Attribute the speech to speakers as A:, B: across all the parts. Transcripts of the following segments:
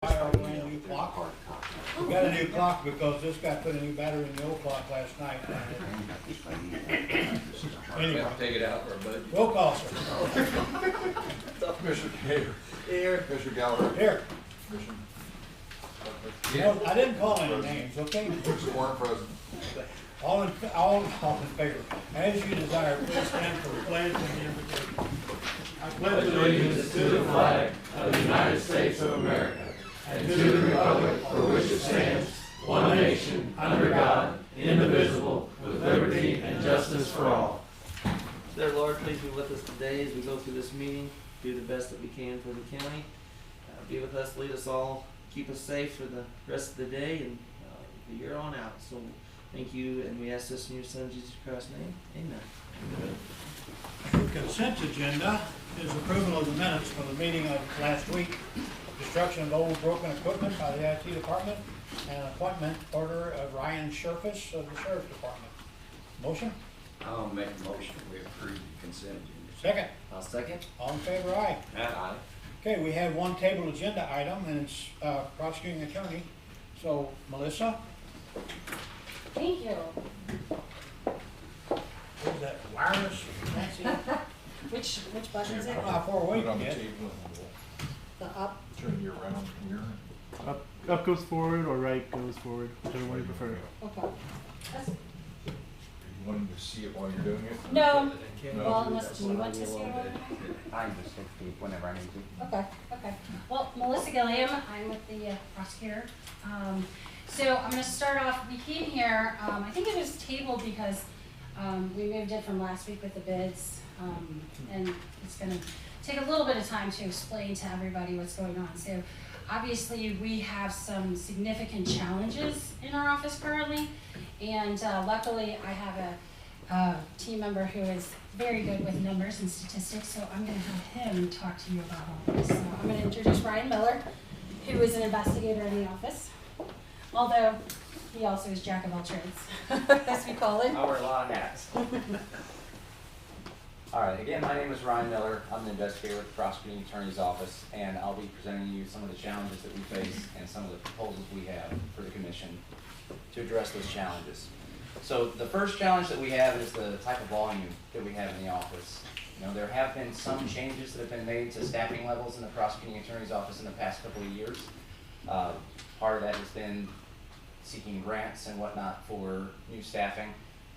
A: We got a new clock because this guy put a new battery in the old clock last night. Anyway,
B: Take it out for a budget.
A: roll call, sir.
C: Commissioner Gator.
A: Here.
C: Commissioner Gallagher.
A: Here.
C: Commissioner.
A: No, I didn't call any names, okay?
C: Sworn president.
A: All in favor. As you desire, please stand for the pledge and the invocation. I pledge
D: allegiance to the flag of the United States of America and to the republic for which it stands, one nation, under God, indivisible, with liberty and justice for all.
E: Dear Lord, please be with us today as we go through this meeting. Do the best that we can for the county. Be with us, lead us all, keep us safe for the rest of the day and the year on out. So thank you, and we ask this in your Son, Jesus Christ's name. Amen.
A: The consent agenda is approval of the minutes for the meeting of last week, destruction of old broken equipment by the IT department, and appointment order of Ryan Sherfus of the Sheriff's Department. Motion?
B: I'll make a motion we approve the consent agenda.
A: Second.
E: I'll second.
A: All in favor, aye.
B: Aye.
A: Okay, we have one table agenda item, and it's prosecuting attorney. So, Melissa?
F: Thank you.
A: What is that, wireless? Nancy?
F: Which button is it?
A: Before
C: Put
A: we
C: it on the
A: get
C: table and
F: The up?
C: we'll turn you around here.
G: Up goes forward or right goes forward, whichever one you prefer.
F: Okay. That's,
C: You wanting to see it while you're doing it?
F: no.
C: No.
F: Well, unless do you want to see it?
H: I just take the whenever I need to.
F: Okay, okay. Well, Melissa Gilliam, I'm with the prosecutor. So I'm going to start off, we came here, I think it was tabled because we moved it from last week with the bids, and it's going to take a little bit of time to explain to everybody what's going on. So obviously we have some significant challenges in our office currently, and luckily I have a team member who is very good with numbers and statistics, so I'm going to have him talk to you about all this. So I'm going to introduce Ryan Miller, who is an investigator in the office, although he also is jack of all trades, as we call it.
H: I wear a lot of hats. All right, again, my name is Ryan Miller. I'm an investigator with the Prosecuting Attorney's Office, and I'll be presenting you some of the challenges that we face and some of the proposals we have for the Commission to address those challenges. So the first challenge that we have is the type of volume that we have in the office. You know, there have been some changes that have been made to staffing levels in the Prosecuting Attorney's Office in the past couple of years. Part of that has been seeking grants and whatnot for new staffing,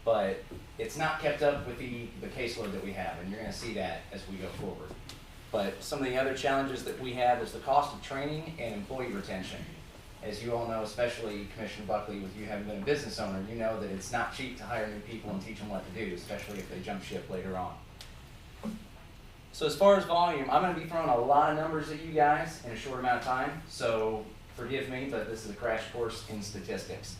H: but it's not kept up with the caseload that we have, and you're going to see that as we go forward. But some of the other challenges that we have is the cost of training and employee retention. As you all know, especially Commissioner Buckley, with you having been a business owner, you know that it's not cheap to hire new people and teach them what to do, especially if they jump ship later on. So as far as volume, I'm going to be throwing a lot of numbers at you guys in a short amount of time, so forgive me, but this is a crash course in statistics.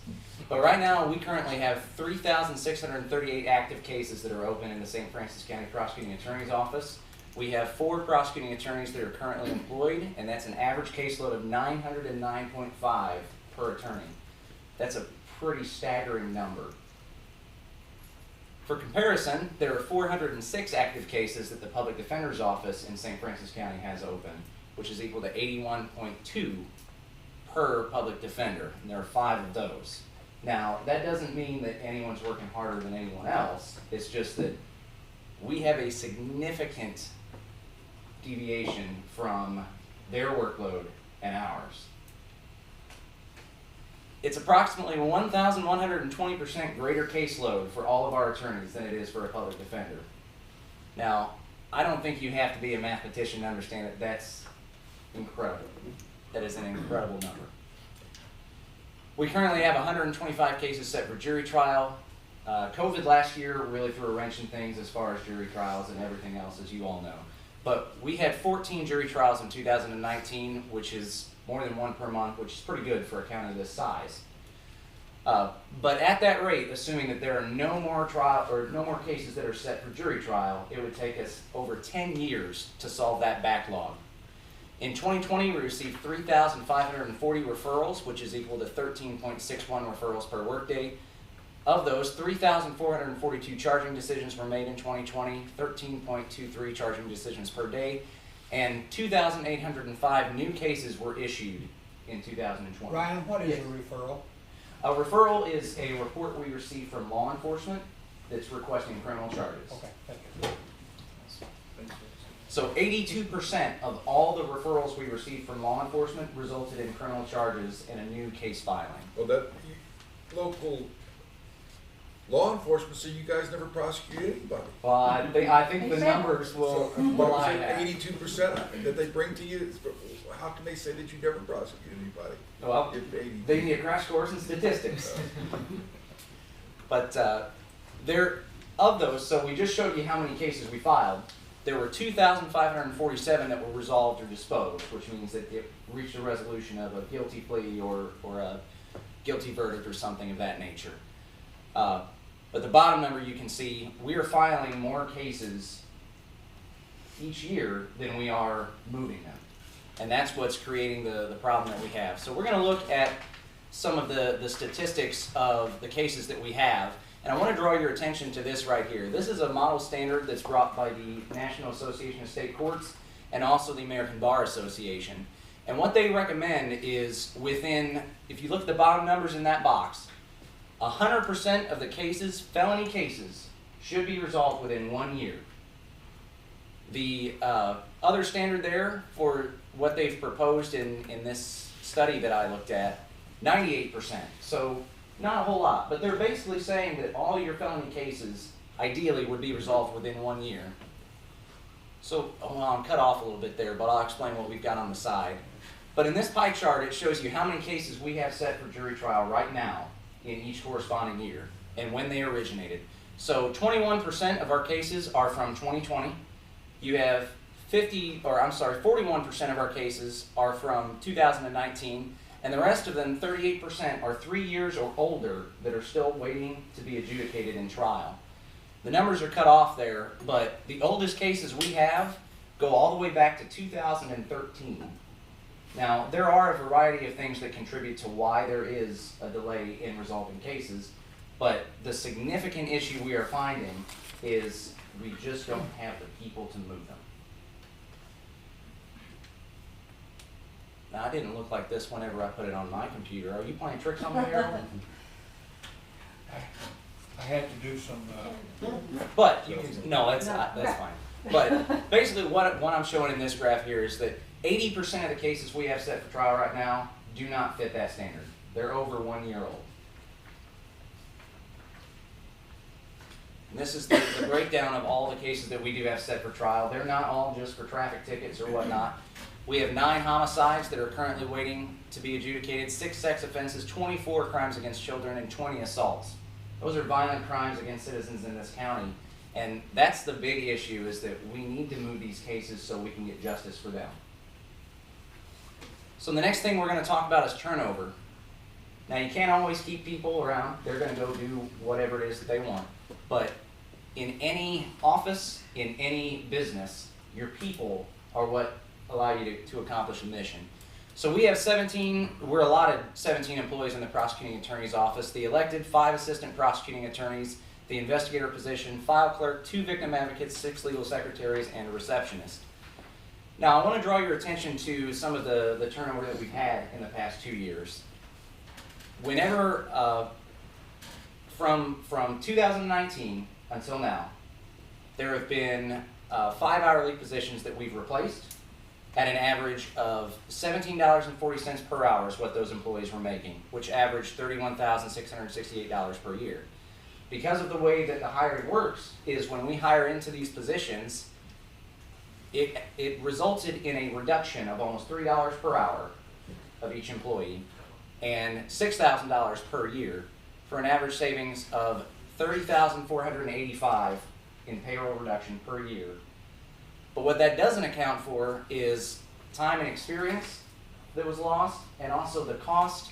H: But right now, we currently have 3,638 active cases that are open in the St. Francis County Prosecuting Attorney's Office. We have 4 prosecuting attorneys that are currently employed, and that's an average caseload of 909.5 per attorney. That's a pretty staggering number. For comparison, there are 406 active cases that the Public Defender's Office in St. Francis County has open, which is equal to 81.2 per public defender, and there are 5 of those. Now, that doesn't mean that anyone's working harder than anyone else. It's just that we have a significant deviation from their workload and ours. It's approximately 1,120% greater caseload for all of our attorneys than it is for a public defender. Now, I don't think you have to be a mathematician to understand that that's incredible. That is an incredible number. We currently have 125 cases set for jury trial. COVID last year really threw a wrench in things as far as jury trials and everything else, as you all know. But we had 14 jury trials in 2019, which is more than 1 per month, which is pretty good for a county this size. But at that rate, assuming that there are no more cases that are set for jury trial, it would take us over 10 years to solve that backlog. In 2020, we received 3,540 referrals, which is equal to 13.61 referrals per workday. Of those, 3,442 charging decisions were made in 2020, 13.23 charging decisions per day, and 2,805 new cases were issued in 2020.
A: Ryan, what is
H: Yes.
A: a referral?
H: A referral is a report we receive from law enforcement that's requesting criminal charges.
A: Okay, thank you.
H: So 82% of all the referrals we received from law enforcement resulted in criminal charges and a new case filing.
I: Well, local law enforcement, so you guys never prosecute anybody.
H: Well, I think the numbers will belie that.
I: 82% that they bring to you, how can they say that you never prosecute anybody?
H: Well,
I: If 80.
H: they need a crash course in statistics. But of those, so we just showed you how many cases we filed. There were 2,547 that were resolved or disposed, which means that it reached a resolution of a guilty plea or a guilty verdict or something of that nature. But the bottom number you can see, we are filing more cases each year than we are moving them. And that's what's creating the problem that we have. So we're going to look at some of the statistics of the cases that we have. And I want to draw your attention to this right here. This is a model standard that's brought by the National Association of State Courts and also the American Bar Association. And what they recommend is if you look at the bottom numbers in that box, 100% of the cases, felony cases, should be resolved within 1 year. The other standard there for what they've proposed in this study that I looked at, 98%. So not a whole lot, but they're basically saying that all your felony cases ideally would be resolved within 1 year. So I'm cut off a little bit there, but I'll explain what we've got on the side. But in this pie chart, it shows you how many cases we have set for jury trial right now in each corresponding year and when they originated. So 21% of our cases are from 2020. You have 41% of our cases are from 2019. And the rest of them, 38%, are 3 years or older that are still waiting to be adjudicated in trial. The numbers are cut off there, but the oldest cases we have go all the way back to 2013. Now, there are a variety of things that contribute to why there is a delay in resolving cases, but the significant issue we are finding is we just don't have the people to move them. Now, I didn't look like this whenever I put it on my computer. Are you playing tricks on me, Harold?
A: I had to do some,
H: But you can, no, that's fine. But basically what I'm showing in this graph here is that 80% of the cases we have set for trial right now do not fit that standard. They're over 1 year old. And this is the breakdown of all the cases that we do have set for trial. They're not all just for traffic tickets or whatnot. We have 9 homicides that are currently waiting to be adjudicated, 6 sex offenses, 24 crimes against children, and 20 assaults. Those are violent crimes against citizens in this county. And that's the big issue, is that we need to move these cases so we can get justice for them. So the next thing we're going to talk about is turnover. Now, you can't always keep people around. They're going to go do whatever it is that they want. But in any office, in any business, your people are what allow you to accomplish a mission. So we have we're allotted 17 employees in the prosecuting attorney's office, the elected 5 assistant prosecuting attorneys, the investigator position, file clerk, 2 victim advocates, 6 legal secretaries, and a receptionist. Now, I want to draw your attention to some of the turnover that we've had in the past 2 years. Whenever, from 2019 until now, there have been 5 hourly positions that we've replaced at an average of $17.40 per hour is what those employees were making, which averaged $31,668 per year. Because of the way that the hiring works is when we hire into these positions, it resulted in a reduction of almost $3 per hour of each employee and $6,000 per year for an average savings of $30,485 in payroll reduction per year. But what that doesn't account for is time and experience that was lost, and also the cost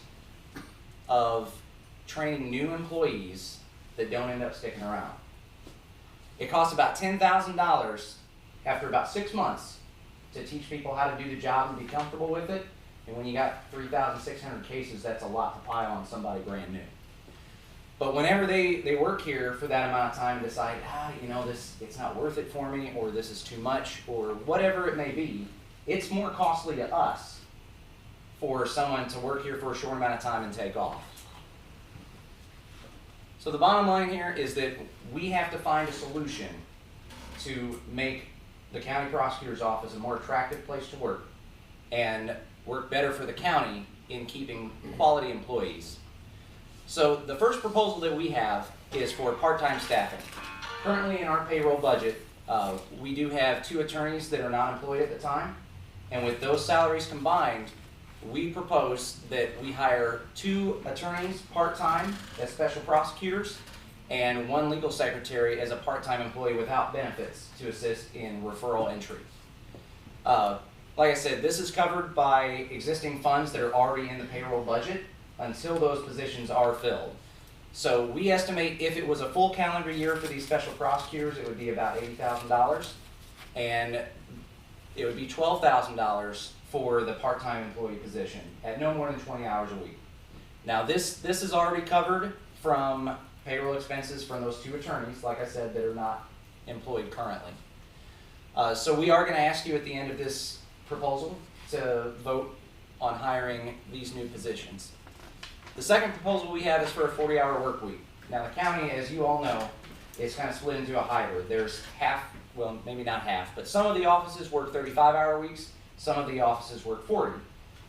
H: of training new employees that don't end up sticking around. It costs about $10,000 after about 6 months to teach people how to do the job and be comfortable with it. And when you got 3,600 cases, that's a lot to pile on somebody brand new. But whenever they work here for that amount of time and decide, it's not worth it for me, or this is too much, or whatever it may be, it's more costly to us for someone to work here for a short amount of time and take off. So the bottom line here is that we have to find a solution to make the county prosecutor's office a more attractive place to work and work better for the county in keeping quality employees. So the first proposal that we have is for part-time staffing. Currently in our payroll budget, we do have 2 attorneys that are not employed at the time, and with those salaries combined, we propose that we hire 2 attorneys part-time as special prosecutors and 1 legal secretary as a part-time employee without benefits to assist in referral entry. Like I said, this is covered by existing funds that are already in the payroll budget until those positions are filled. So we estimate if it was a full calendar year for these special prosecutors, it would be about $80,000, and it would be $12,000 for the part-time employee position at no more than 20 hours a week. Now this is already covered from payroll expenses from those 2 attorneys, like I said, that are not employed currently. So we are going to ask you at the end of this proposal to vote on hiring these new positions. The second proposal we have is for a 40-hour work week. Now the county, as you all know, is kind of split into a hybrid. There's half, well maybe not half, but some of the offices work 35-hour weeks, some of the offices work 40.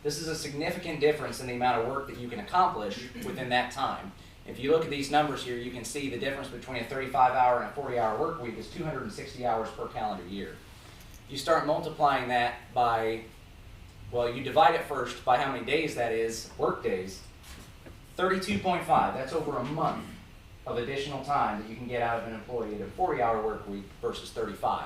H: This is a significant difference in the amount of work that you can accomplish within that time. If you look at these numbers here, you can see the difference between a 35-hour and a 40-hour work week is 260 hours per calendar year. You start multiplying that by, well, you divide it first by how many days that is, work days, 32.5, that's over a month of additional time that you can get out of an employee at a 40-hour work week versus 35.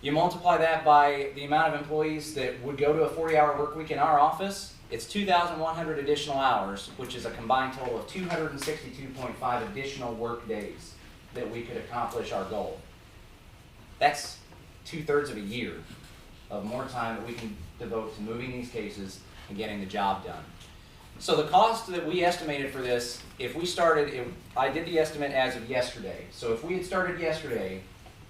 H: You multiply that by the amount of employees that would go to a 40-hour work week in our office, it's 2,100 additional hours, which is a combined total of 262.5 additional work days that we could accomplish our goal. That's 2/3 of a year of more time that we can devote to moving these cases and getting the job done. So the cost that we estimated for this, if we started, I did the estimate as of yesterday. So if we had started yesterday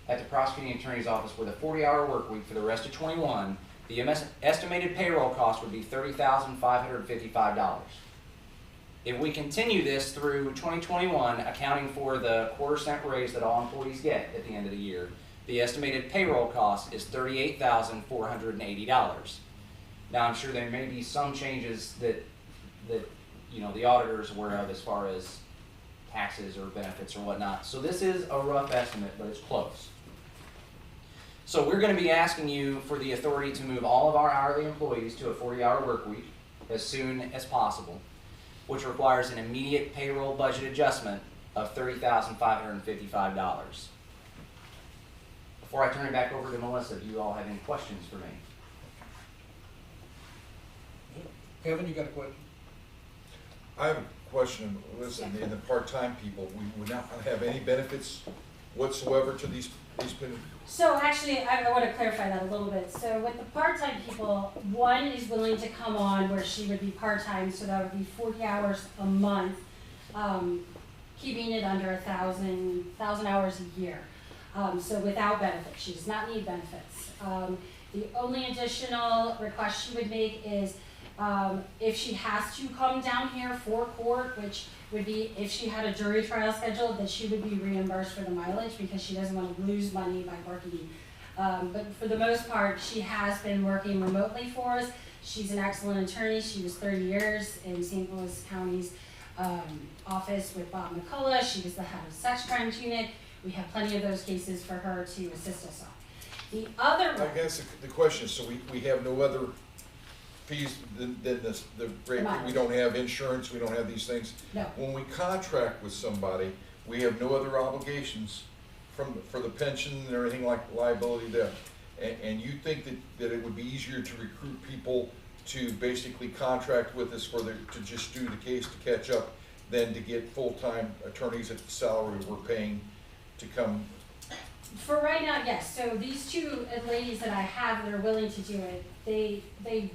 H: at the prosecuting attorney's office with a 40-hour work week for the rest of 21, the estimated payroll cost would be $30,555. If we continue this through 2021, accounting for the quarter-cent raise that all employees get at the end of the year, the estimated payroll cost is $38,480. Now I'm sure there may be some changes that you know the auditor is aware of as far as taxes or benefits or whatnot. So this is a rough estimate, but it's close. So we're going to be asking you for the authority to move all of our hourly employees to a 40-hour work week as soon as possible, which requires an immediate payroll budget adjustment of $30,555. Before I turn it back over to Melissa, do you all have any questions for me?
A: Kevin, you got a question?
I: I have a question. Listen, in the part-time people, we would not have any benefits whatsoever to these people?
F: So actually, I want to clarify that a little bit. So with the part-time people, one is willing to come on where she would be part-time, so that would be 40 hours a month, keeping it under 1,000 hours a year. So without benefits, she does not need benefits. The only additional request she would make is if she has to come down here for court, which would be if she had a jury trial scheduled, that she would be reimbursed for the mileage because she doesn't want to lose money by working. But for the most part, she has been working remotely for us. She's an excellent attorney. She was 30 years in St. Louis County's office with Bob McCullough. She was the head of sex crimes unit. We have plenty of those cases for her to assist us on. The other one,
I: I guess the question is, so we have no other fees than the rate, we don't have insurance, we don't have these things?
F: No.
I: When we contract with somebody, we have no other obligations for the pension and everything like liability there. And you think that it would be easier to recruit people to basically contract with us to just do the case to catch up than to get full-time attorneys at the salary we're paying to come?
F: for right now, yes. So these 2 ladies that I have that are willing to do it, they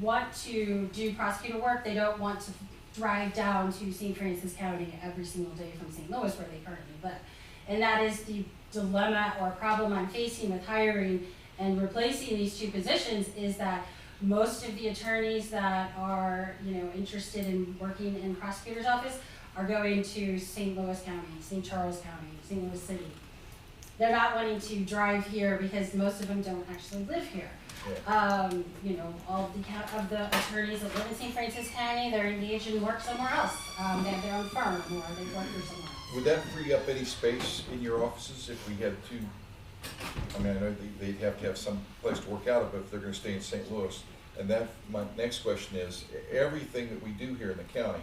F: want to do prosecutor work. They don't want to drive down to St. Francis County every single day from St. Louis, where they currently live. And that is the dilemma or problem I'm facing with hiring and replacing these 2 positions, is that Most of the attorneys that are, interested in working in prosecutor's office are going to St. Louis County, St. Charles County, St. Louis City. They're not wanting to drive here because most of them don't actually live here.
I: Yeah.
F: All of the attorneys that live in St. Francis County, they're engaged in work somewhere else. They have their own firm or they work for somewhere else.
I: Would that free up any space in your offices if we had two? I mean, I know they'd have to have some place to work out of, but if they're gonna stay in St. Louis. And that, my next question is, everything that we do here in the county,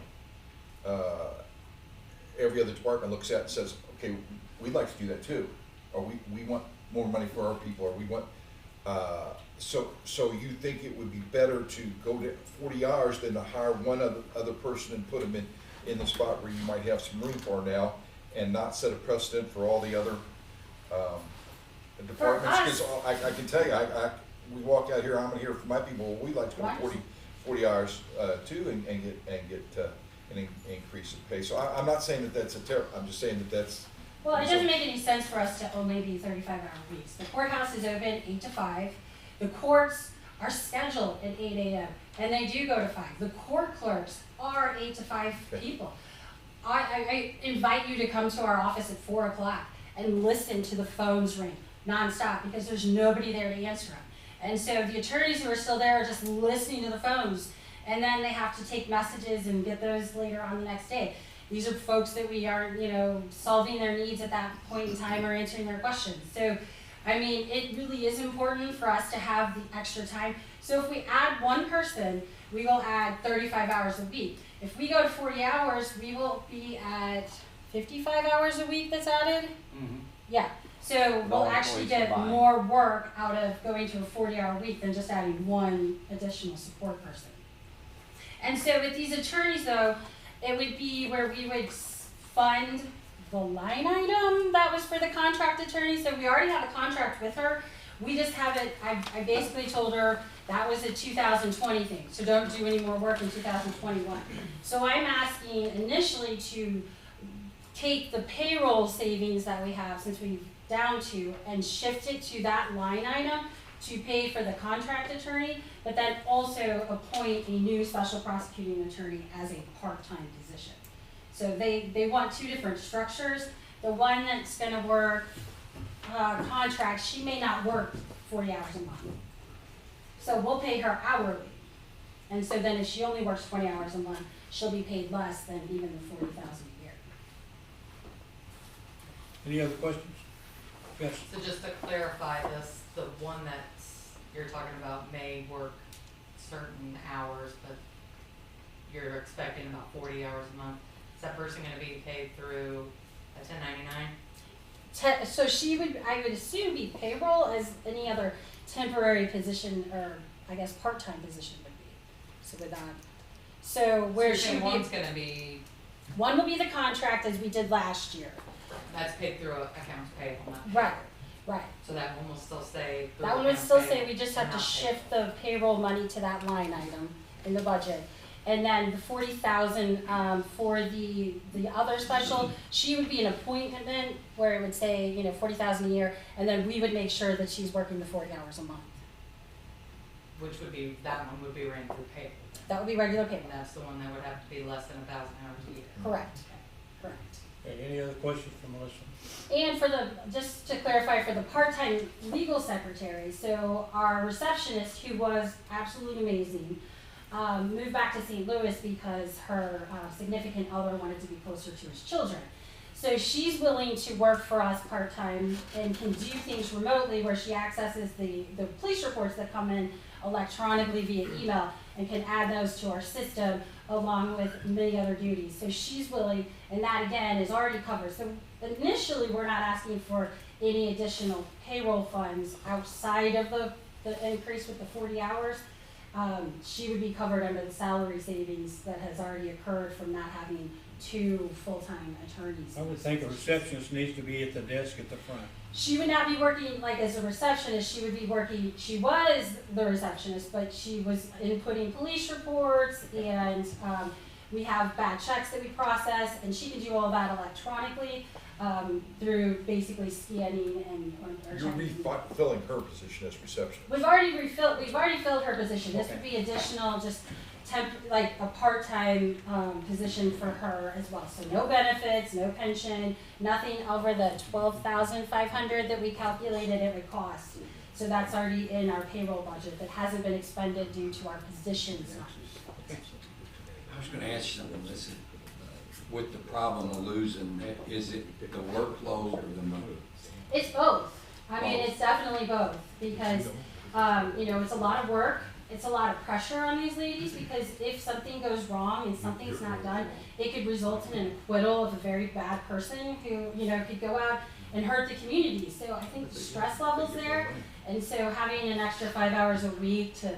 I: every other department looks at and says, okay, we'd like to do that too. Or we want more money for our people, or we want, so you think it would be better to go to 40 hours than to hire one other person and put them in the spot where you might have some room for now, and not set a precedent for all the other departments? Because I can tell you, we walk out here, I'm gonna hear from my people, well, we'd like to go 40 hours too, and get an increase in pay. So I'm not saying that that's I'm just saying that that's.
F: Well, it doesn't make any sense for us to only be 35-hour weeks. The courthouse is open 8 to 5. The courts are scheduled at 8 a.m. and they do go to 5. The court clerks are 8 to 5 people. I invite you to come to our office at 4 o'clock and listen to the phones ring nonstop because there's nobody there to answer them. And so the attorneys who are still there are just listening to the phones, and then they have to take messages and get those later on the next day. These are folks that we are, solving their needs at that point in time or answering their questions. So, I mean, it really is important for us to have the extra time. So if we add one person, we will add 35 hours a week. If we go to 40 hours, we will be at 55 hours a week that's added? Mm-hmm. Yeah. So we'll actually get more work out of going to a 40-hour week than just adding one additional support person. And so with these attorneys, though, it would be where we would fund the line item that was for the contract attorney. So we already have a contract with her. We just haven't, I basically told her that was a 2020 thing. So don't do any more work in 2021. So I'm asking initially to take the payroll savings that we have since we've down to and shift it to that line item to pay for the contract attorney, but then also appoint a new special prosecuting attorney as a part-time position. So they want two different structures. The one that's gonna work contract, she may not work 40 hours a month. So we'll pay her hourly. And so then if she only works 20 hours a month, she'll be paid less than even the $40,000 a year.
A: Any other questions? Yes.
J: So just to clarify this, the one that you're talking about may work certain hours, but you're expecting about 40 hours a month. Is that person going to be paid through a 1099?
F: So she would, I would assume, be payroll as any other temporary position, or I guess part-time position would be. So with that, so where she would
J: one's going to be,
F: one will be the contract as we did last year.
J: that's paid through accounts payable, not
F: Right, right.
J: So that one will still stay through
F: That one would
J: accounts
F: still say
J: payable
F: we just have to
J: and not
F: shift the payroll money to that line item in the budget. And then the 40,000 for the other special, she would be an appointment where it would say 40,000 a year, and then we would make sure that she's working the 40 hours a month.
J: Which would be, that one would be ran through payable.
F: That would be regular payment.
J: And that's the one that would have to be less than 1,000 hours a year.
F: Correct. Correct.
A: Okay, any other questions for Melissa?
F: And for the, just to clarify, for the part-time legal secretary, so our receptionist, who was absolutely amazing, moved back to St. Louis because her significant other wanted to be closer to his children. So she's willing to work for us part-time and can do things remotely where she accesses the police reports that come in electronically via email and can add those to our system along with many other duties. So she's willing, and that again is already covered. So initially we're not asking for any additional payroll funds outside of the increase with the 40 hours. She would be covered under the salary savings that has already occurred from not having two full-time attorneys.
A: I would think a receptionist needs to be at the desk at the front.
F: She would not be working like as a receptionist. She would be working, she was the receptionist, but she was inputting police reports and we have bad checks that we process, and she can do all that electronically through basically scanning and or
I: You're
F: checking.
I: refilling her position as receptionist.
F: We've already filled her position. This would be additional, just like a part-time position for her as well. So no benefits, no pension, nothing over the $12,500 that we calculated it would cost. So that's already in our payroll budget that hasn't been expended due to our positions.
B: I was gonna ask you something, listen, with the problem of losing, is it the workload or the money?
F: It's both. I mean, it's definitely both because, it's a lot of work. It's a lot of pressure on these ladies because if something goes wrong and something's not done, it could result in an acquittal of a very bad person who, could go out and hurt the community. So I think the stress level's there. And so having an extra 5 hours a week to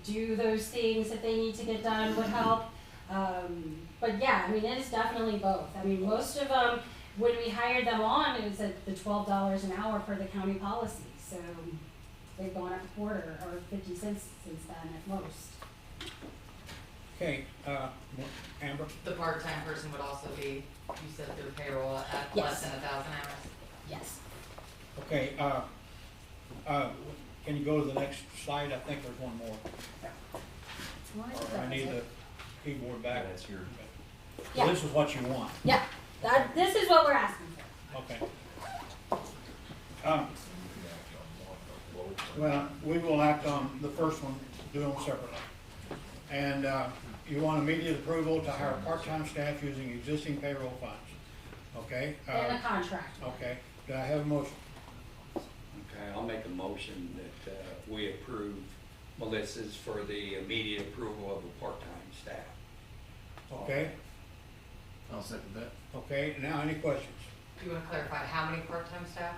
F: do those things that they need to get done would help. But yeah, I mean, it is definitely both. I mean, most of them, when we hired them on, it was at the $12 an hour per the county policy. So they've gone up a quarter or 50 cents since then at most.
A: Okay, Amber?
J: The part-time person would also be, you said through payroll at
F: Yes.
J: less than 1,000 hours?
F: Yes.
A: Okay, can you go to the next slide? I think there's one more. Or I need the keyboard back.
B: That's your.
F: Yeah.
A: This is what you want.
F: Yeah, this is what we're asking for.
A: Okay. Well, we will act on the first one, do them separately. And you want immediate approval to hire part-time staff using existing payroll funds. Okay?
F: And a contract.
A: Okay. Do I have a motion?
B: Okay, I'll make a motion that we approve Melissa's for the immediate approval of the part-time staff.
A: Okay?
D: I'll second that.
A: Okay, now any questions?
J: Do you want to clarify how many part-time staff?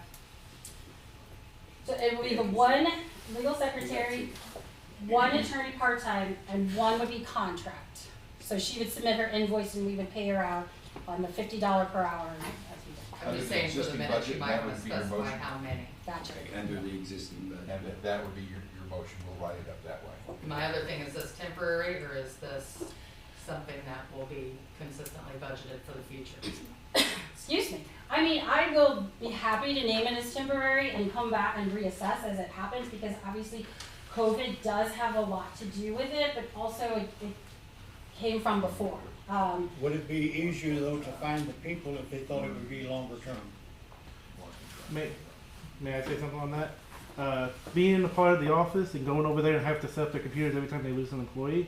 F: So it will be the one legal secretary, one attorney part-time, and one would be contract. So she would submit her invoice and we would pay her out on the $50 per hour.
J: I'm just saying for the
I: existing
J: minutes, you
I: budget,
J: might
I: that
J: want to
I: would be your
J: specify
I: motion.
J: how many.
F: Gotcha.
B: Okay, under the existing budget.
I: And that would be your motion, we'll write it up that way.
J: My other thing, is this temporary or is this something that will be consistently budgeted for the future?
F: Excuse me. I mean, I will be happy to name it as temporary and come back and reassess as it happens because obviously COVID does have a lot to do with it, but also it came from before.
A: Would it be easier though to find the people if they thought it would be longer term?
G: May I say something on that? Being a part of the office and going over there and have to set up their computers every time they lose an employee,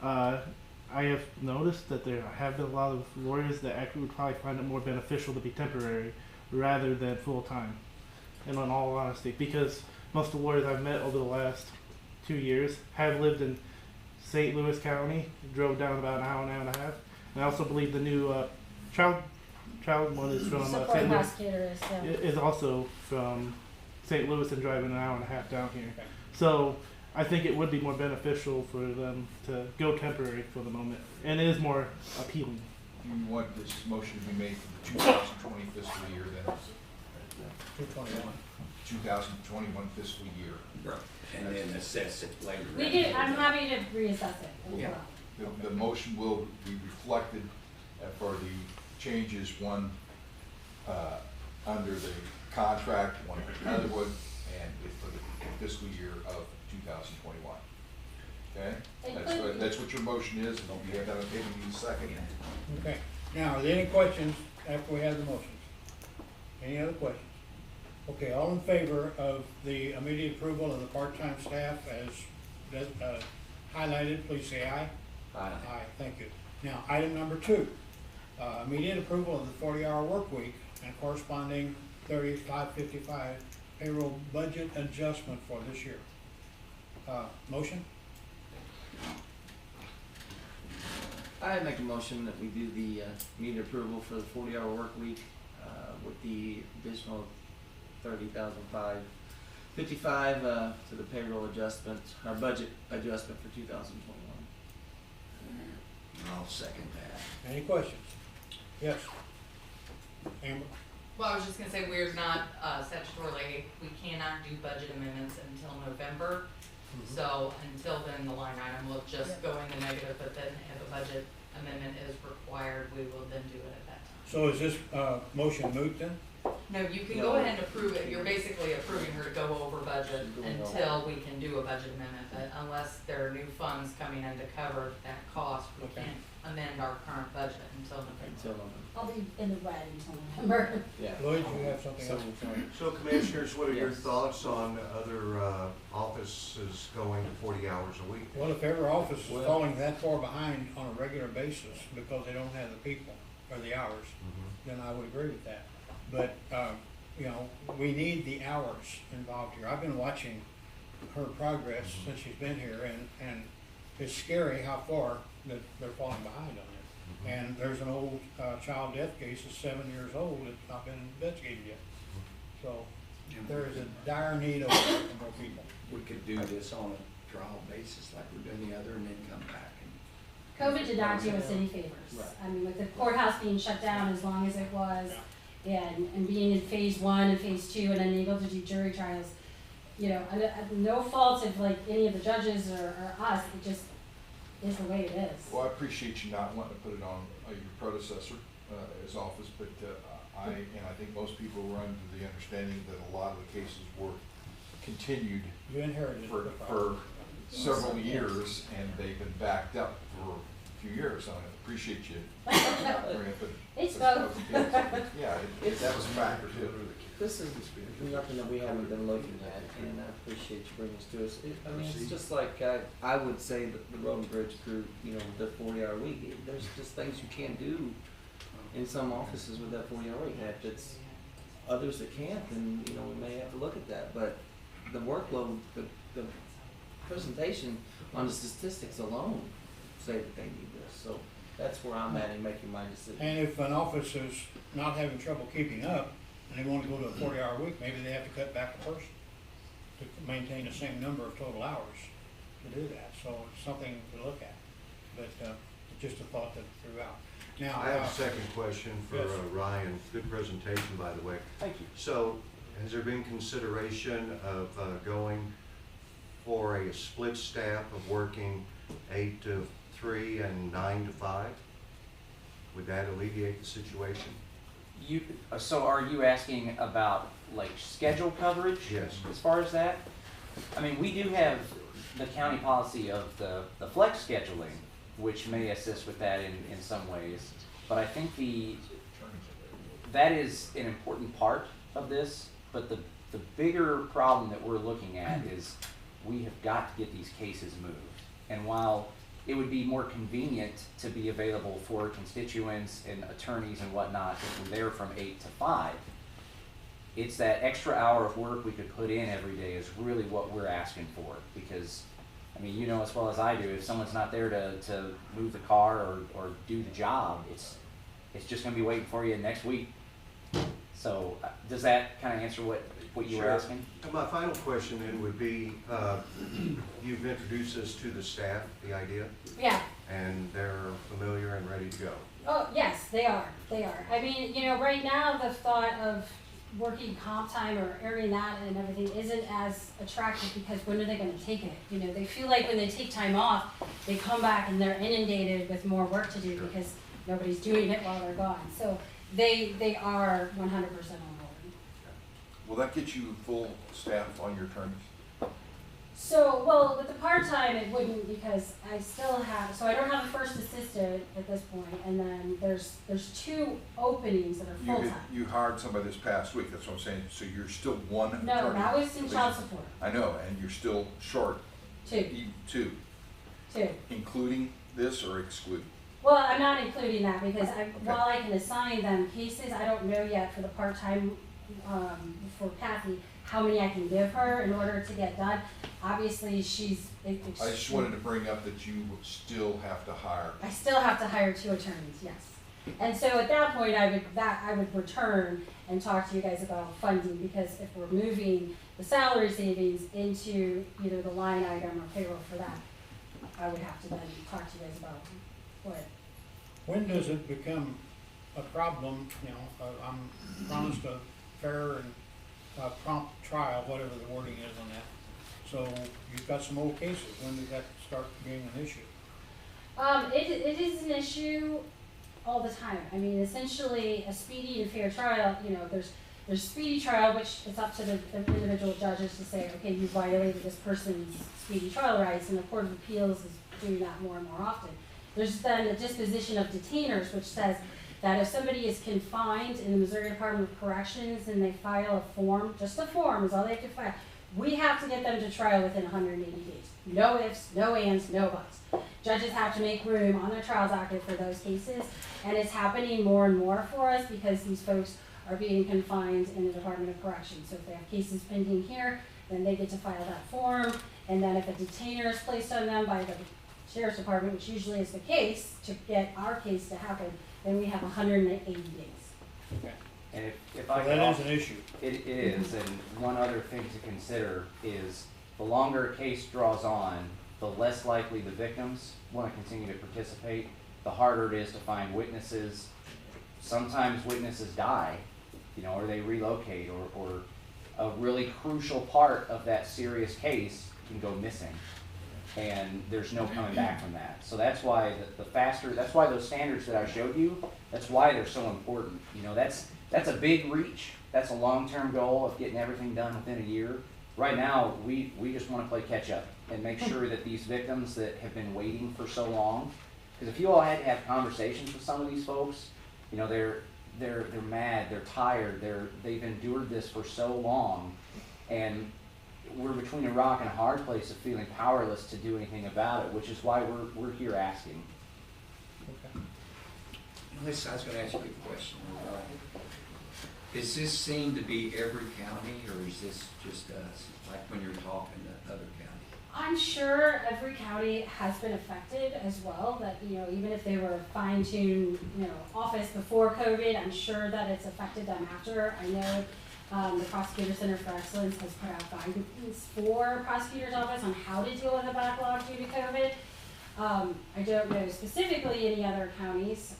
G: I have noticed that there have been a lot of lawyers that actually would probably find it more beneficial to be temporary rather than full-time. And in all honesty, because most of the lawyers I've met over the last 2 years have lived in St. Louis County, drove down about an hour and a half. And I also believe the new child one is from
F: Support
G: St. Louis.
F: prosecutor
G: Is also from St. Louis and driving an hour and a half down here.
A: Okay.
G: So I think it would be more beneficial for them to go temporary for the moment, and it is more appealing.
I: You want this motion to be made for the 2020 fiscal year then?
A: 221.
I: 2021 fiscal year.
B: Right. And then assess it later.
F: We do. I'm happy to reassess it as
B: Yeah.
F: well.
I: The motion will be reflected for the changes, one under the contract, one under Underwood, and for the fiscal year of 2021. Okay? That's what your motion is, and you have that on the table, you need a second.
A: Okay. Now, are there any questions after we have the motions? Any other questions? Okay, all in favor of the immediate approval of the part-time staff as highlighted, please say aye.
B: Aye.
A: Aye, thank you. Now, item number 2, immediate approval of the 40-hour work week and corresponding 3555 payroll budget adjustment for this year. Motion?
E: I make a motion that we do the immediate approval for the 40-hour work week with the additional $30,555 to the payroll adjustment, our budget adjustment for 2021.
B: I'll second that.
A: Any questions? Yes. Amber?
J: Well, I was just gonna say, we're not statutorily, we cannot do budget amendments until November. So until then, the line item will just go in the negative, but then if a budget amendment is required, we will then do it at that time.
A: So is this, motion moot then?
J: No, you can go ahead and approve it, you're basically approving her to go over budget until we can do a budget amendment, but unless there are new funds coming in to cover that cost, we
A: Okay.
J: can't amend our current budget until November.
F: I'll be in the red until November.
E: Yeah.
A: Lloyd, you have something else?
K: So Commissioners, what are your
E: Yes.
K: thoughts on other offices going to 40 hours a week?
A: Well, if every office is
E: Well-
A: falling that far behind on a regular basis because they don't have the people or the hours, then I would agree with that. But, you know, we need the hours involved here. I've been watching her progress since she's been here, and it's scary how far that they're falling behind on it. And there's an old child death case that's 7 years old that's not been investigated yet. So there is a dire need of more people.
B: We could do this on a trial basis like we're doing the other and then come back and.
F: COVID did not do us any favors.
E: Right.
F: I mean, with the courthouse being shut down as long as it was, and being in phase 1 and phase 2 and unable to do jury trials, you know, no fault of like any of the judges or us, it just is the way it is.
I: Well, I appreciate you not wanting to put it on your predecessor, as office, but, I think most people were under the understanding that a lot of the cases were continued
A: You inherited
I: for
A: the problem.
I: several years, and they've been backed up for a few years. I appreciate you bringing up
F: It's
I: that
F: both.
I: was the case. Yeah, that was a factor too.
E: This is nothing that we haven't been looking at, and I appreciate you bringing this to us. I mean, it's just like, I would say that the road and bridge crew, you know, the 40-hour week, there's just things you can't do in some offices with that 40-hour week. If it's others that can't, then, you know, we may have to look at that. But the workload, the presentation on the statistics alone say that they need this. So that's where I'm at in making my decision.
A: And if an office is not having trouble keeping up, and they want to go to a 40-hour week, maybe they have to cut back a person to maintain the same number of total hours to do that. So it's something to look at, but just a thought that threw out. Now,
K: I have a second question for
A: yes.
K: Ryan. Good presentation, by the way.
H: Thank you.
K: So, has there been consideration of going for a split staff of working 8 to 3 and 9 to 5? Would that alleviate the situation?
H: So are you asking about like schedule coverage?
K: Yes.
H: As far as that? I mean, we do have the county policy of the flex scheduling, which may assist with that in some ways. But I think that is an important part of this, but the bigger problem that we're looking at is we have got to get these cases moved. And while it would be more convenient to be available for constituents and attorneys and whatnot if we're there from 8 to 5, it's that extra hour of work we could put in every day is really what we're asking for. Because, I mean, you know as well as I do, if someone's not there to move the car or do the job, it's just gonna be waiting for you next week. So does that kind of answer what you were asking?
K: And my final question then would be, you've introduced us to the staff, the idea,
F: Yeah.
K: and they're familiar and ready to go.
F: Oh, yes, they are. They are. I mean, you know, right now the thought of working comp time or airing that and everything isn't as attractive because when are they going to take it? You know, they feel like when they take time off, they come back and they're inundated with more work to do because nobody's doing it while they're gone. So they are 100% on board.
I: Will that get you full staff on your attorneys?
F: So, well, with the part-time, it wouldn't because I still have, so I don't have a first assistant at this point, and then there's 2 openings that are full-time.
I: You hired somebody this past week, that's what I'm saying, so you're still one attorney?
F: No, that was in child support.
I: I know, and you're still short?
F: 2.
I: 2,
F: 2.
I: including this or excluding?
F: Well, I'm not including that because
I: Okay.
F: while I can assign them cases, I don't know yet for the part-time, for Kathy, how many I can give her in order to get done. Obviously, she's.
I: I just wanted to bring up that you would still have to hire.
F: I still have to hire 2 attorneys, yes. And so at that point, I would return and talk to you guys about funding because if we're moving the salary savings into either the line item or payroll for that, I would have to then talk to you guys about what.
A: When does it become a problem, you know, I'm promised a fair and prompt trial, whatever the wording is on that. So you've got some old cases. When did that start being an issue?
F: It is an issue all the time. I mean, essentially, a speedy and fair trial, you know, there's speedy trial, which it's up to the individual judges to say, okay, you violated this person's speedy trial rights, and the Court of Appeals is doing that more and more often. There's then a disposition of detainers, which says that if somebody is confined in the Missouri Department of Corrections and they file a form, just a form is all they have to file, we have to get them to trial within 180 days. No ifs, no ands, no buts. Judges have to make room on their trial docket for those cases, and it's happening more and more for us because these folks are being confined in the Department of Corrections. So if they have cases pending here, then they get to file that form, and then if a detainer is placed on them by the Sheriff's Department, which usually is the case, to get our case to happen, then we have 180 days.
A: Okay.
H: And if
A: So
H: I could
A: that is
H: also,
A: an issue.
H: it is, and one other thing to consider is the longer a case draws on, the less likely the victims want to continue to participate, the harder it is to find witnesses. Sometimes witnesses die, you know, or they relocate, or a really crucial part of that serious case can go missing. And there's no coming back from that. So that's why that's why those standards that I showed you, that's why they're so important. You know, that's a big reach. That's a long-term goal of getting everything done within a year. Right now, we just want to play catch up and make sure that these victims that have been waiting for so long, because if you all had to have conversations with some of these folks, you know, they're mad, they're tired, they've endured this for so long, and we're between a rock and a hard place of feeling powerless to do anything about it, which is why we're here asking.
A: Okay.
B: Listen, I was gonna ask you a question. Is this seen to be every county, or is this just us, like when you're talking to other counties?
F: I'm sure every county has been affected as well, that, you know, even if they were fine-tuned, you know, office before COVID, I'm sure that it's affected them after. I know the Prosecutor Center for Excellence has put out guidance for prosecutor's office on how to deal with a backlog due to COVID. I don't know specifically any other counties,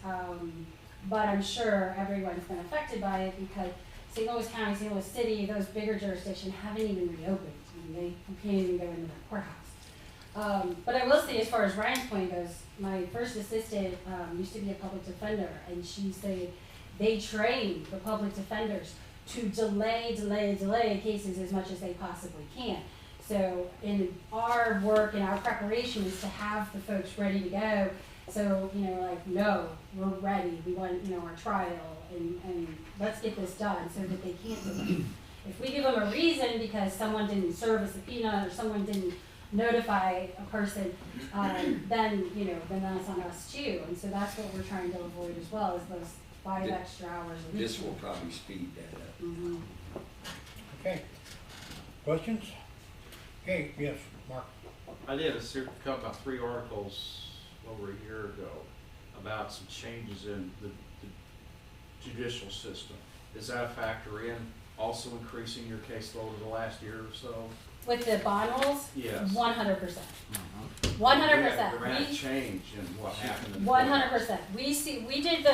F: but I'm sure everyone's been affected by it because St. Louis County, St. Louis City, those bigger jurisdictions haven't even reopened. I mean, they can't even go into that courthouse. But I will say, as far as Ryan's point goes, my first assistant used to be a public defender, and she said they train the public defenders to delay cases as much as they possibly can. So in our work and our preparation is to have the folks ready to go. So, you know, like, no, we're ready. We want, you know, our trial, and let's get this done so that they can't delay. If we give them a reason because someone didn't serve a subpoena or someone didn't notify a person, then, you know, then that's on us too. And so that's what we're trying to avoid as well, is those 5 extra hours a week.
B: This will probably speed that up.
F: Mm-hmm.
A: Okay. Questions? Okay, yes, Mark.
L: I did about 3 articles over a year ago about some changes in the judicial system. Does that factor in also increasing your caseload over the last year or so?
F: With the bond rules?
L: Yes.
F: 100%. 100%.
L: Dramatic change in what happened in the
F: 100%. We did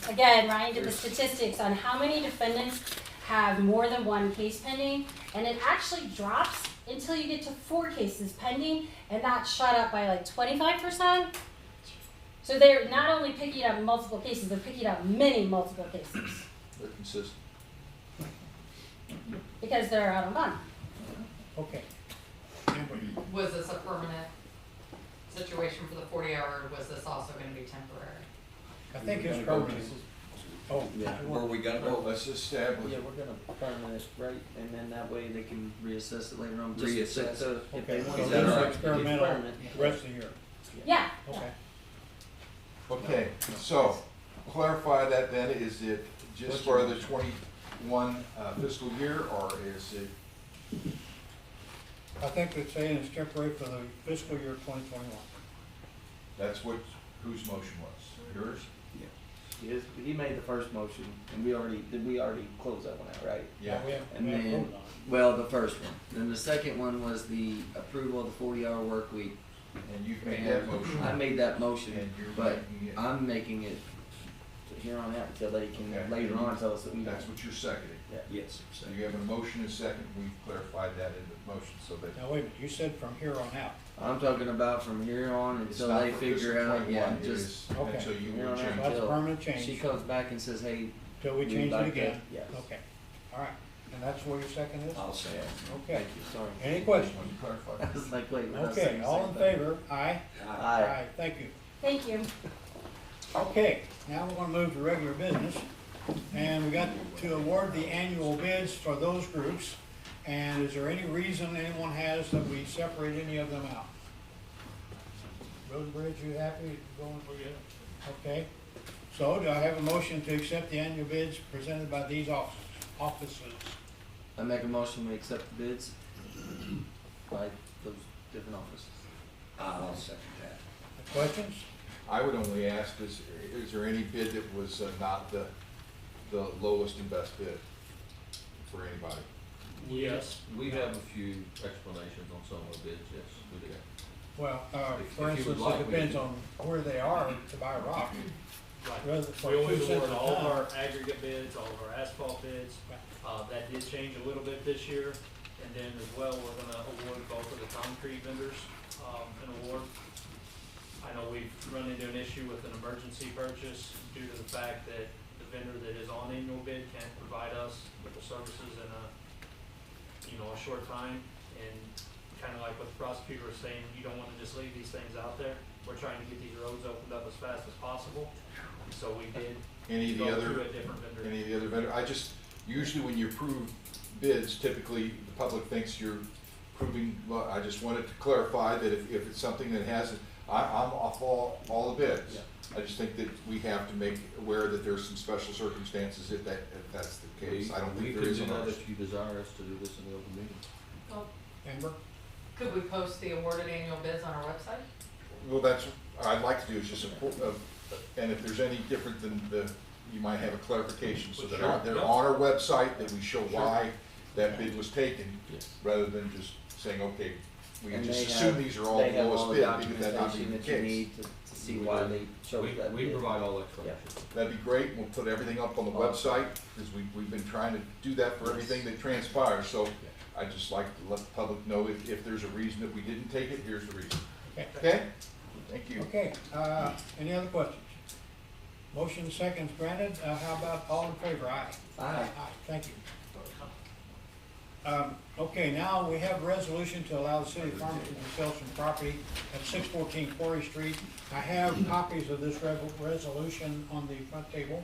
F: again, Ryan did the statistics on how many defendants have more than 1 case pending, and it actually drops until you get to 4 cases pending, and that shot up by like 25%. So they're not only picking up multiple cases, they're picking up many multiple cases.
I: They're consistent.
F: Because they're out of money.
A: Okay.
J: Was this a permanent situation for the 40-hour, or was this also gonna be temporary?
A: I think it's permanent. Oh,
E: Yeah.
B: Where are we gonna
I: Well,
B: go?
I: let's establish.
E: Yeah, we're gonna permanent it, right, and then that way they can reassess it later on.
B: Reassess.
E: So if they
A: okay,
E: want
A: so
B: Is
E: to
B: that
A: this
B: all
A: is
B: right?
A: experimental
E: Permanent.
A: the rest of the year.
F: Yeah.
A: Okay.
I: Okay, so clarify that then, is it just for the 21 fiscal year, or is it?
A: I think it's saying it's temporary for the fiscal year 2021.
I: That's what, whose motion was? Yours?
E: He made the first motion, and we already close that one out, right?
I: Yeah.
A: We haven't
E: And then,
A: voted on it.
E: well, the first one. Then the second one was the approval of the 40-hour work week.
I: And you've made that motion.
E: I made that motion,
I: And you're
E: but
I: making it.
E: I'm making it here on out until they can
I: Okay.
E: later on tell us that we
I: That's what you're seconding.
B: Yes,
I: So
B: sir.
I: you have a motion and a second, we've clarified that in the motion, so that
A: Now, wait a minute, you said from here on out.
E: I'm talking about from here on
I: it's
E: until
I: not
E: they
I: for
E: figure
I: fiscal
E: out, yeah,
I: 21, it
E: just,
I: is
A: Okay.
I: until you
E: You
I: will
E: don't have
I: change.
A: That's a
E: Until
A: permanent
E: she
A: change,
E: comes back and says, hey,
A: till we
E: we'd
A: change it
E: like to-
A: again.
E: yes.
A: Okay, all right, and that's where your second is?
B: I'll say it.
A: Okay,
E: Thank you, sorry.
A: any questions?
I: When you clarify.
E: I was like, wait, we're not saying
A: Okay,
E: the
A: all
E: same
A: in
E: thing.
A: favor, aye?
E: Aye.
A: Thank you.
F: Thank you.
A: Okay, now we're gonna move to regular business, and we got to award the annual bids for those groups. And is there any reason anyone has that we separate any of them out? Road and Bridge, you happy going for you? Okay, so do I have a motion to accept the annual bids presented by these offices?
E: I make a motion, we accept the bids by those different offices.
B: I'll second that.
A: Questions?
I: I would only ask, is there any bid that was not the lowest and best bid for anybody?
D: Yes, we have a few explanations on some of the bids, yes, we do.
A: Well,
D: If
A: for
D: you
A: instance,
D: would like,
A: it
D: we
A: depends
D: can-
A: on where they are to buy rock.
M: Right.
A: Rather for
M: We always
A: 2 cents
M: award
A: a
M: all of
A: ton.
M: our aggregate bids, all of our asphalt bids. That did change a little bit this year. And then as well, we're gonna award both of the concrete vendors, an award. I know we've run into an issue with an emergency purchase due to the fact that the vendor that is on annual bid can't provide us with the services in a short time. And kind of like what the prosecutor was saying, you don't wanna just leave these things out there. We're trying to get these roads opened up as fast as possible. So we did
I: Any of the
M: go
I: other,
M: to a different vendor.
I: any of the other vendor, usually when you approve bids, typically the public thinks you're approving, well, I just wanted to clarify that if it's something that has, I'm off all the bids. I just think that we have to make aware that there's some special circumstances if that's the case. I don't think there is
D: We
I: in
D: can do
I: ours.
D: that if you desire us to do this in the open meeting.
J: Well,
A: Amber?
J: could we post the awarded annual bids on our website?
I: Well, that's, what I'd like to do is just, and if there's any different than you might have a clarification, so that
M: Sure.
I: they're
M: Yep.
I: on our website, that we show
M: Sure.
I: why that bid was taken,
D: Yes.
I: rather than just saying, okay, we
E: And
I: just
E: they
I: assume
E: have-
I: these are all
E: they
I: the
E: have
I: lowest
E: all the
I: bid, because that not
E: documentation
I: being the
E: that you
I: case.
E: need to see why they chose that
D: We
E: bid.
D: provide all explanations.
I: That'd be great, we'll put everything up on the
E: Awesome.
I: website, because we've been trying to do that for everything that transpires, so I'd just like to let the public know if there's a reason that we didn't take it, here's the reason.
A: Okay.
I: Okay? Thank you.
A: Okay, any other questions? Motion seconds granted, how about all in favor, aye?
E: Aye.
A: Thank you. Okay, now we have a resolution to allow the city of Farmington to sell some property at 614 Quarry Street. I have copies of this resolution on the front table,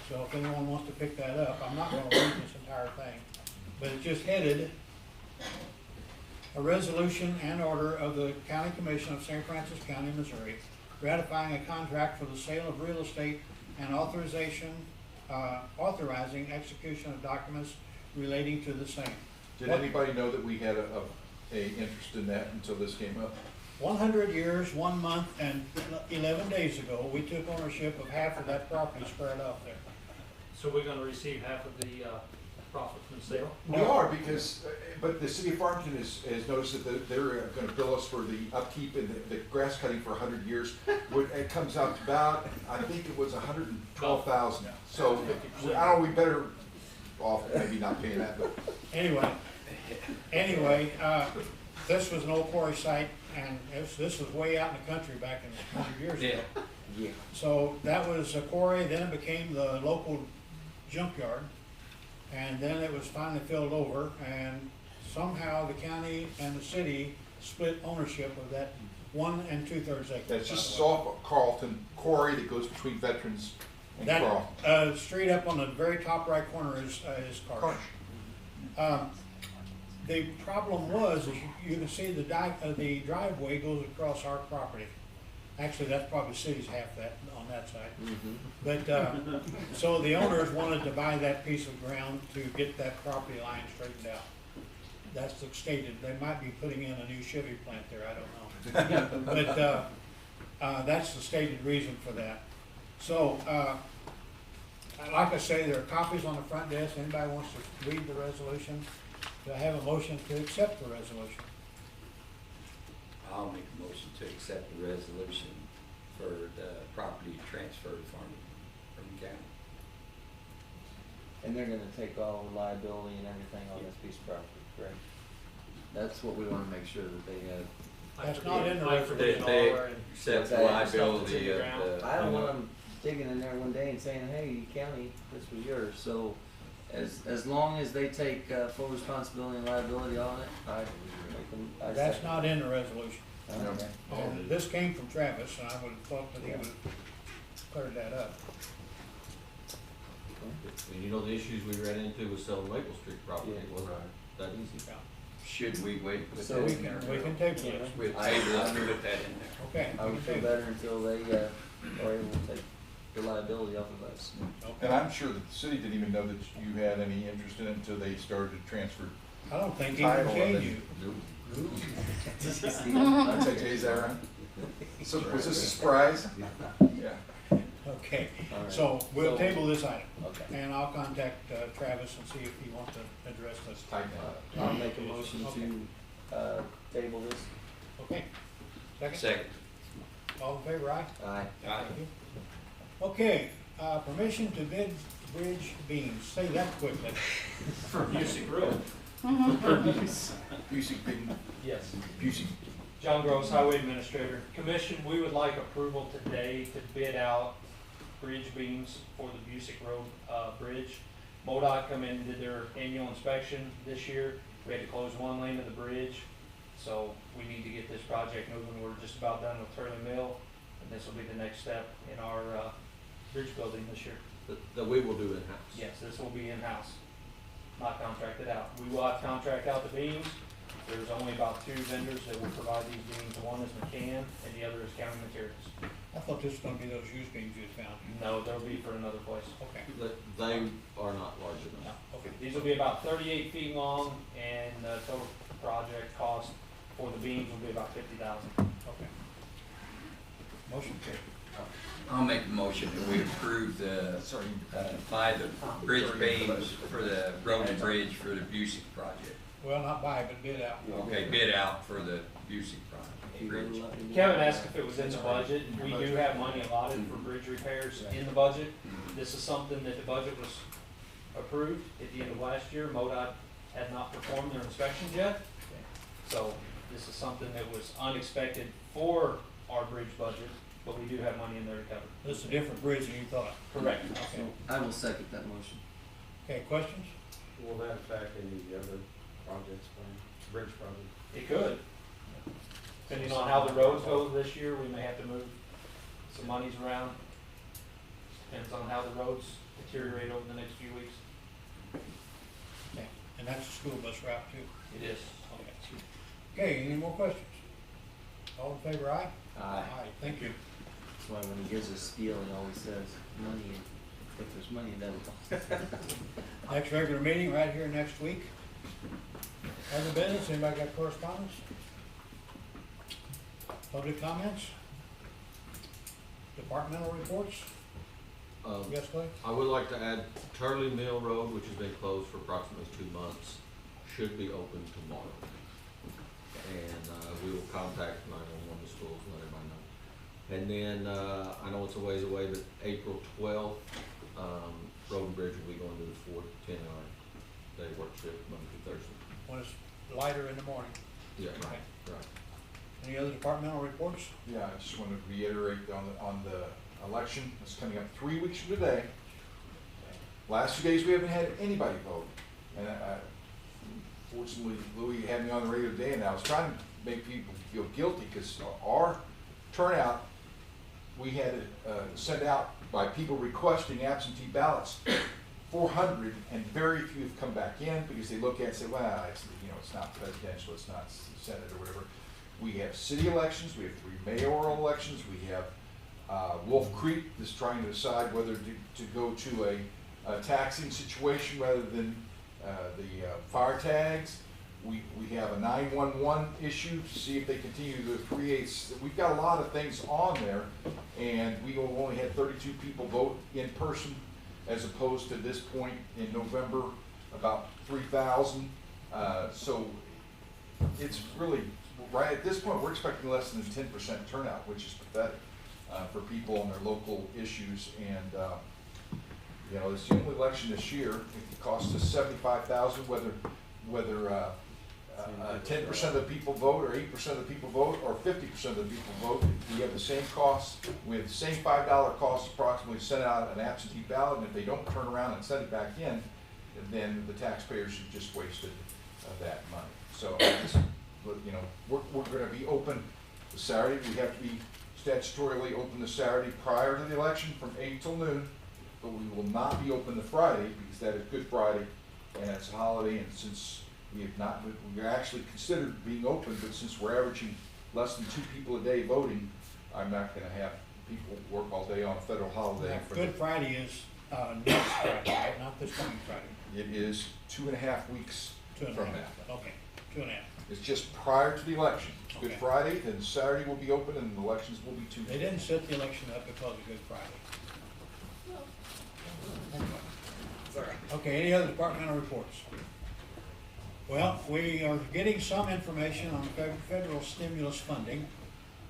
A: so if anyone wants to pick that up, I'm not gonna read this entire thing, but it's just headed, a resolution and order of the County Commission of St. Francis County, Missouri, ratifying a contract for the sale of real estate and authorizing execution of documents relating to the same.
I: Did anybody know that we had a interest in that until this came up?
A: 100 years, 1 month, and 11 days ago, we took ownership of half of that property spread out there.
M: So we're gonna receive half of the profit from the sale?
I: We are, because, but the city of Farmington has noticed that they're gonna bill us for the upkeep and the grass cutting for 100 years. It comes out to about, I think it was 112,000. So, I don't know, we better off maybe not paying that, but
A: Anyway, this was an old quarry site, and this was way out in the country back in 100 years ago.
E: Yeah.
A: So that was a quarry, then it became the local junkyard, and then it was finally filled over, and somehow the county and the city split ownership of that 1 2/3 acres.
I: that's just off of Carlton Quarry that goes between Veterans and
A: That,
I: Carlton.
A: straight up on the very top right corner is Karsh. The problem was, is you can see the driveway goes across our property. Actually, that's probably the city's half that, on that side. But, so the owners wanted to buy that piece of ground to get that property line straightened out. That's the stated, they might be putting in a new Chevy plant there, I don't know. But, that's the stated reason for that. So, like I say, there are copies on the front desk. Anybody wants to read the resolution? Do I have a motion to accept the resolution?
B: I'll make a motion to accept the resolution for the property transfer to Farmington from the county.
E: And they're gonna take all the liability and everything on this piece of property, correct? That's what we wanna make sure that they have.
A: That's not in the
M: I
A: resolution.
M: forget
B: They
M: all, and
B: accept the
E: That
B: liability of the.
E: I don't want them digging in there one day and saying, hey, county, this was yours, so as long as they take, full responsibility and liability on it, I make them, I
A: That's
E: second.
A: not in the resolution.
E: Okay.
A: And this came from Travis, and I would have thought that he would have cleared that up.
D: And you know, the issues we ran into with selling Maple Street property, it wasn't that easy.
A: Yeah.
B: Should we wait with
E: So
B: that
A: We
B: in there?
A: can table this.
B: With table, let's put that in there.
A: Okay.
E: I
A: we
E: would
A: can
E: feel
A: table
E: better until they, are able to take the liability off of us.
A: it.
I: And
A: Okay.
I: I'm sure that the city didn't even know that you had any interest in it until they started to transfer.
A: I don't think he
I: Title
A: can
I: of
A: change
I: it.
A: you.
I: I'd say, Jay, is that right? So was this a surprise? Yeah.
A: Okay,
E: All right.
A: so we'll
E: So-
A: table this item,
E: Okay.
A: and I'll contact Travis and see if he wants to address this.
I: Tighten it up.
E: I'll make a motion to, table this.
A: Okay. Second?
B: Second.
A: All in favor, aye?
E: Aye.
A: Thank you. Okay, permission to bid bridge beams. Say that quickly.
M: for Busick Road.
I: Busey, big,
M: Yes.
I: Busey.
M: John Gross, Highway Administrator. Commission, we would like approval today to bid out bridge beams for the Busick Road, bridge. MoDOT come in and did their annual inspection this year. We had to close one lane of the bridge, so we need to get this project moving. We're just about done with Turley Mill, and this will be the next step in our, bridge building this year.
D: That we will do in-house.
M: Yes, this will be in-house, not contracted out. We will have to contract out the beams. There's only about 2 vendors that will provide these beams. One is McCann and the other is County Materials.
A: I thought this was gonna be those used beams you had found.
M: No, they'll be for another place.
A: Okay.
D: They are not large
M: No,
D: enough.
M: okay. These will be about 38 feet long, and the total project cost for the beams will be about $50,000.
A: Okay. Motion carried.
B: I'll make a motion that we approve the, buy the bridge beams for the road and bridge for the Busick project.
A: Well, not buy, but bid out.
B: Okay, bid out for the Busick project, bridge.
M: Kevin asked if it was in the budget. We do have money allotted for bridge repairs in the budget. This is something that the budget was approved at the end of last year. MoDOT had not performed their inspections yet. So this is something that was unexpected for our bridge budget, but we do have money in there to cover.
A: This is a different bridge than you thought.
M: Correct.
A: Okay.
E: I will second that motion.
A: Okay, questions?
L: Will that affect any of the other projects, bridge projects?
M: It could. Depending on how the roads go this year, we may have to move some monies around. Depends on how the roads deteriorate over the next few weeks.
A: Okay, and that's the school bus route too.
M: It is.
A: Okay. Okay, any more questions? All in favor, aye?
E: Aye.
A: Thank you.
E: That's why when he gives us spiel, he always says, money, if there's money available.
A: Next regular meeting right here next week. Other business, anybody got correspondence? Public comments? Departmental reports? Yes, Clay?
D: I would like to add Turley Mill Road, which has been closed for approximately 2 months, should be open tomorrow. And we will contact 911 the schools, let everybody know. And then I know it's a ways away, but April 12th, Road and Bridge will be going to the 4 to 10 hour day work shift, Monday through Thursday.
A: When it's lighter in the morning.
D: Yeah, right, right.
A: Any other departmental reports?
I: Yeah, I just want to reiterate on the election that's coming up 3 weeks from today. Last 2 days, we haven't had anybody vote. And fortunately, Louis had me on the radio today, and I was trying to make people feel guilty because our turnout, we had to send out by people requesting absentee ballots, 400, and very few have come back in because they look at it and say, well, it's not presidential, it's not Senate or whatever. We have city elections, we have 3 mayoral elections, we have Wolf Creek is trying to decide whether to go to a taxing situation rather than the fire tags. We have a 911 issue to see if they continue to create. We've got a lot of things on there, and we only had 32 people vote in person, as opposed to this point in November about 3,000. So it's really right at this point we're expecting less than 10% turnout, which is pathetic for people on their local issues. And You know, it's the only election this year. It costs us $75,000, whether 10% of the people vote, or 8% of the people vote, or 50% of the people vote. We have the same costs. We have the same $5 cost approximately to send out an absentee ballot, and if they don't turn around and send it back in, then the taxpayers have just wasted that money. So, you know, we're going to be open the Saturday. We have to be statutorily open the Saturday prior to the election from 8 till noon, but we will not be open the Friday because that is Good Friday and it's a holiday, and since we're actually considered being open, but since we're averaging less than 2 people a day voting, I'm not going to have people work all day on a federal holiday.
A: Good Friday is next Friday, right? Not this coming Friday.
I: It is 2.5 weeks from that.
A: Okay, 2.5.
I: It's just prior to the election. It's Good
A: Okay.
I: Friday, then Saturday will be open, and the elections will be Tuesday.
A: They didn't set the election up because of Good Friday. Okay, any other departmental reports? Well, we are getting some information on federal stimulus funding,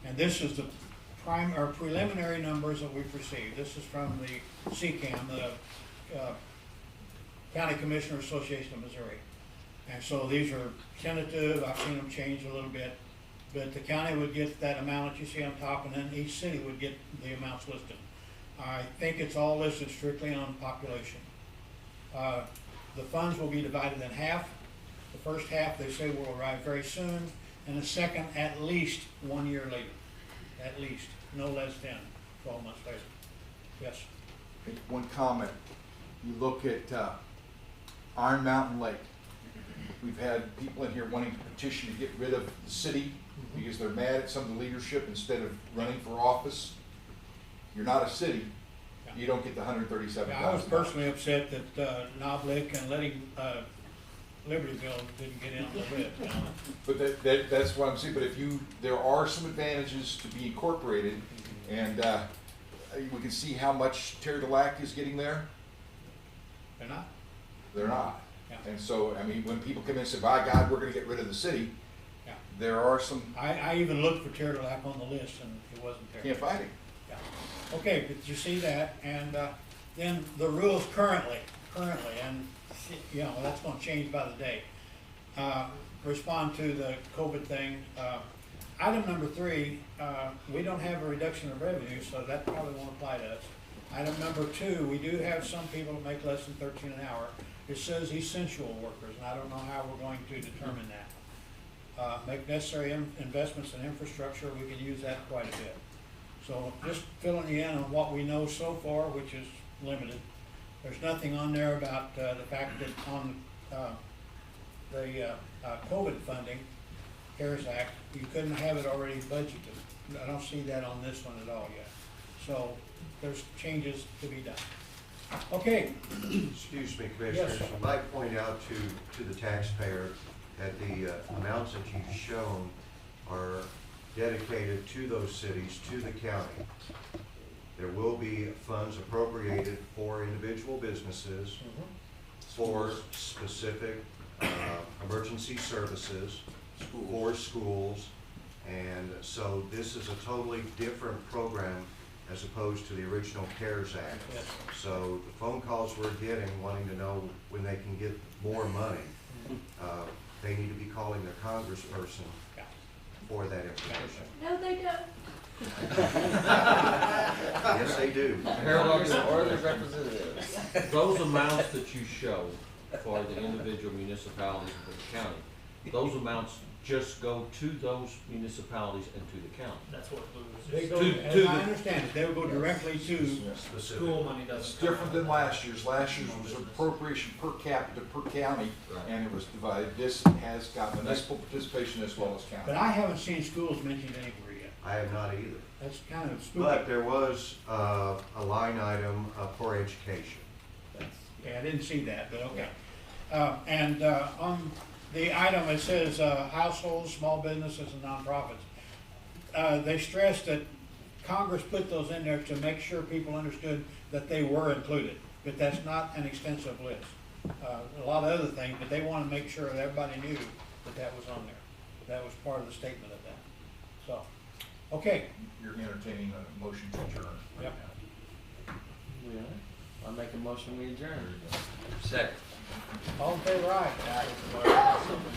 A: and this is the preliminary numbers that we've received. This is from the CCAM, the County Commissioner Association of Missouri. And so these are tentative. I've seen them change a little bit, but the county would get that amount that you see on top, and then each city would get the amounts listed. I think it's all listed strictly on population. The funds will be divided in half. The first half, they say, will arrive very soon, and the second at least 1 year later. At least, no less than 12 months later. Yes?
I: One comment. You look at Iron Mountain Lake. We've had people in here wanting to petition to get rid of the city because they're mad at some of the leadership instead of running for office. You're not a city. You don't get the $137,000.
A: Yeah, I was personally upset that Knoblich and letting Libertyville didn't get in on the list. You know?
I: But that's what I'm saying. But there are some advantages to be incorporated, and we can see how much Terre de Lac is getting there.
A: They're not?
I: They're not.
A: Yeah.
I: And so, I mean, when people come in and say, by God, we're going to get rid of the city,
A: yeah.
I: There are some...
A: I even looked for Terre de Lac on the list, and it wasn't there.
I: Can't find it.
A: Yeah. Okay, but you see that, and then the rules currently, and you know, that's going to change by the day. Respond to the COVID thing. Item number 3, we don't have a reduction of revenue, so that probably won't apply to us. Item number 2, we do have some people that make less than 13 an hour. It says essential workers, and I don't know how we're going to determine that. Make necessary investments in infrastructure, we can use that quite a bit. So just filling you in on what we know so far, which is limited. There's nothing on there about the fact that on the COVID funding, CARES Act, you couldn't have it already budgeted. I don't see that on this one at all yet. So there's changes to be done. Okay.
K: Excuse me, Commissioners,
A: Yes.
K: I might point out to the taxpayer that the amounts that you've shown are dedicated to those cities, to the county. There will be funds appropriated for individual businesses, for specific emergency services, for schools, and so this is a totally different program as opposed to the original CARES Act.
A: Yes.
K: So the phone calls we're getting wanting to know when they can get more money, they need to be calling their congressperson for that information.
J: No, they don't.
K: Yes, they do.
D: Or the representatives. Those amounts that you show for the individual municipalities and for the county, those amounts just go to those municipalities and to the county.
M: That's what Blue
A: They
M: is.
A: go, as I understand it, they will go directly to,
M: School money
I: It's
M: doesn't.
I: different than last year's. Last year's was appropriation per capita, per county, and it was divided. This has got municipal participation as well as
A: but
I: county.
A: I haven't seen schools mentioned anywhere yet.
K: I have not either.
A: That's kind of spooky.
K: But there was a line item for education.
A: Yeah, I didn't see that, but okay. And on the item, it says households, small businesses, and nonprofits. They stressed that Congress put those in there to make sure people understood that they were included, but that's not an extensive list. A lot of other things, but they want to make sure that everybody knew that that was on there. That was part of the statement of that. So, okay.
I: You're entertaining a motion to adjourn.
A: Yep.
E: I'll make a motion, we adjourn.
B: Second.
A: All in favor, aye.